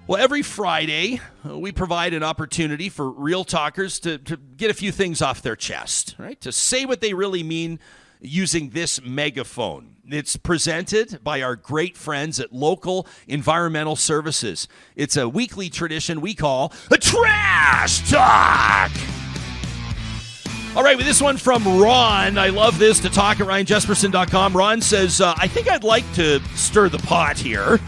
Well, every Friday, we provide an opportunity for real talkers to get a few things off their chest, right? To say what they really mean using this megaphone. It's presented by our great friends at Local Environmental Services. It's a weekly tradition we call a Trash Talk. All right, with this one from Ron. I love this, to talk at RyanJesperson.com. Ron says, I think I'd like to stir the pot here.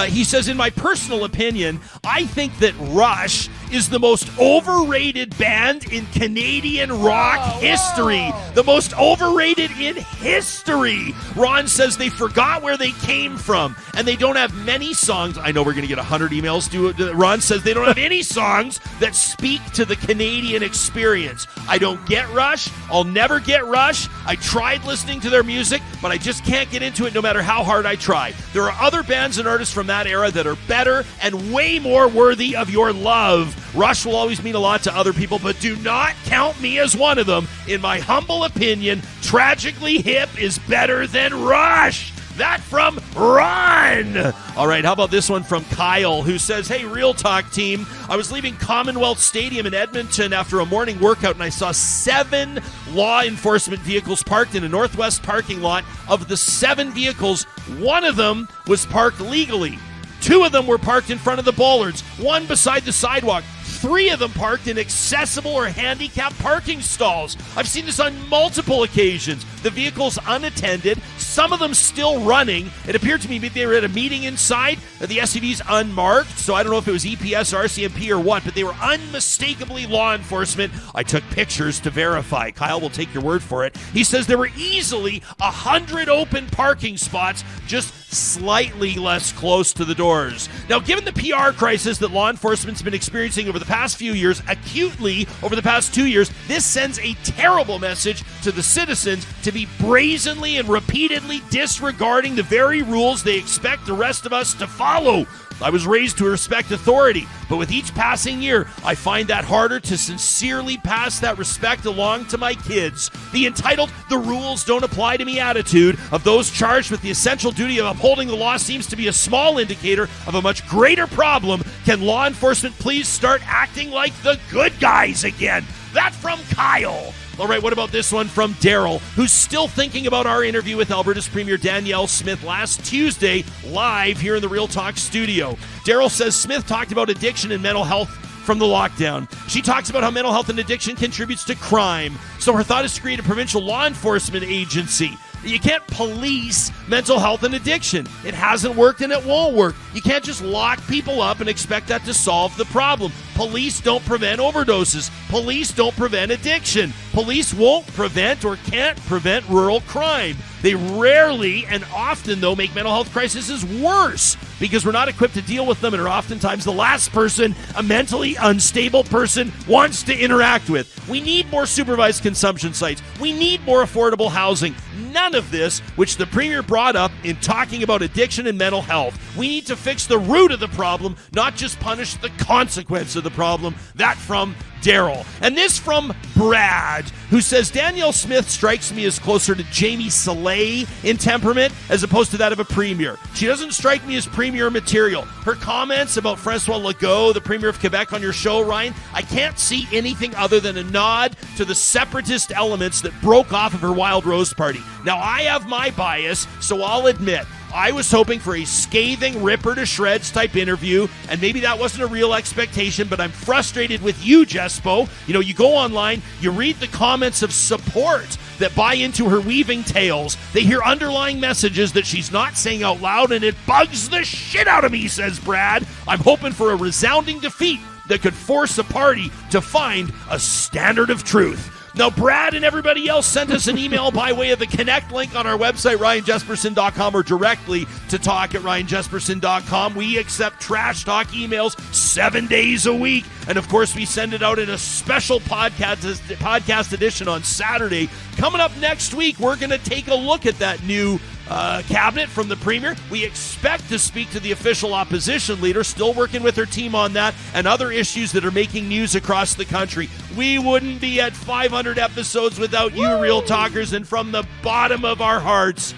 He says, in my personal opinion, I think that Rush is the most overrated band in Canadian rock history. The most overrated in history. Ron says they forgot where they came from, and they don't have many songs. I know we're going to get 100 emails. Ron says they don't have any songs that speak to the Canadian experience. I don't get Rush. I'll never get Rush. I tried listening to their music, but I just can't get into it no matter how hard I try. There are other bands and artists from that era that are better and way more worthy of your love. Rush will always mean a lot to other people, but do not count me as one of them. In my humble opinion, Tragically Hip is better than Rush. That from Ron. All right, how about this one from Kyle, who says, hey, Real Talk team, I was leaving Commonwealth Stadium in Edmonton after a morning workout, and I saw 7 law enforcement vehicles parked in a northwest parking lot. Of the 7 vehicles, 1 of them was parked legally. 2 of them were parked in front of the bollards, 1 beside the sidewalk. 3 of them parked in accessible or handicapped parking stalls. I've seen this on multiple occasions. The vehicles unattended, some of them still running. It appeared to me they were at a meeting inside. The SUVs unmarked, so I don't know if it was EPS, RCMP, or what, but they were unmistakably law enforcement. I took pictures to verify. Kyle will take your word for it. He says there were easily 100 open parking spots, just slightly less close to the doors. Now, given the PR crisis that law enforcement's been experiencing over the past few years, acutely over the past 2 years, this sends a terrible message to the citizens to be brazenly and repeatedly disregarding the very rules they expect the rest of us to follow. I was raised to respect authority, but with each passing year, I find that harder to sincerely pass that respect along to my kids. The entitled, the rules don't apply to me attitude of those charged with the essential duty of upholding the law seems to be a small indicator of a much greater problem. Can law enforcement please start acting like the good guys again? That from Kyle. All right, what about this one from Daryl, who's still thinking about our interview with Alberta's Premier Danielle Smith last Tuesday, live here in the Real Talk studio. Daryl says Smith talked about addiction and mental health from the lockdown. She talks about how mental health and addiction contributes to crime. So her thought is to create a provincial law enforcement agency. You can't police mental health and addiction. It hasn't worked and it won't work. You can't just lock people up and expect that to solve the problem. Police don't prevent overdoses. Police don't prevent addiction. Police won't prevent or can't prevent rural crime. They rarely and often, though, make mental health crises worse because we're not equipped to deal with them and are oftentimes the last person a mentally unstable person wants to interact with. We need more supervised consumption sites. We need more affordable housing. None of this, which the Premier brought up in talking about addiction and mental health. We need to fix the root of the problem, not just punish the consequence of the problem. That from Daryl. And this from Brad, who says Danielle Smith strikes me as closer to Jamie Soleil in temperament as opposed to that of a premier. She doesn't strike me as premier material. Her comments about François Legault, the Premier of Quebec, on your show, Ryan, I can't see anything other than a nod to the separatist elements that broke off of her Wild Rose Party. Now, I have my bias, so I'll admit, I was hoping for a scathing ripper to shreds type interview, and maybe that wasn't a real expectation, but I'm frustrated with you, Jespo. You know, you go online, you read the comments of support that buy into her weaving tales. They hear underlying messages that she's not saying out loud, and it bugs the shit out of me, says Brad. I'm hoping for a resounding defeat that could force a party to find a standard of truth. Now, Brad and everybody else sent us an email by way of the Connect link on our website, RyanJesperson.com, or directly to talk at RyanJesperson.com. We accept trash talk emails 7 days a week. And, of course, we send it out in a special podcast edition on Saturday. Coming up next week, we're going to take a look at that new cabinet from the Premier. We expect to speak to the official opposition leader, still working with her team on that, and other issues that are making news across the country. We wouldn't be at 500 episodes without you, Real Talkers, and from the bottom of our hearts,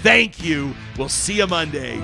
thank you. We'll see you Monday.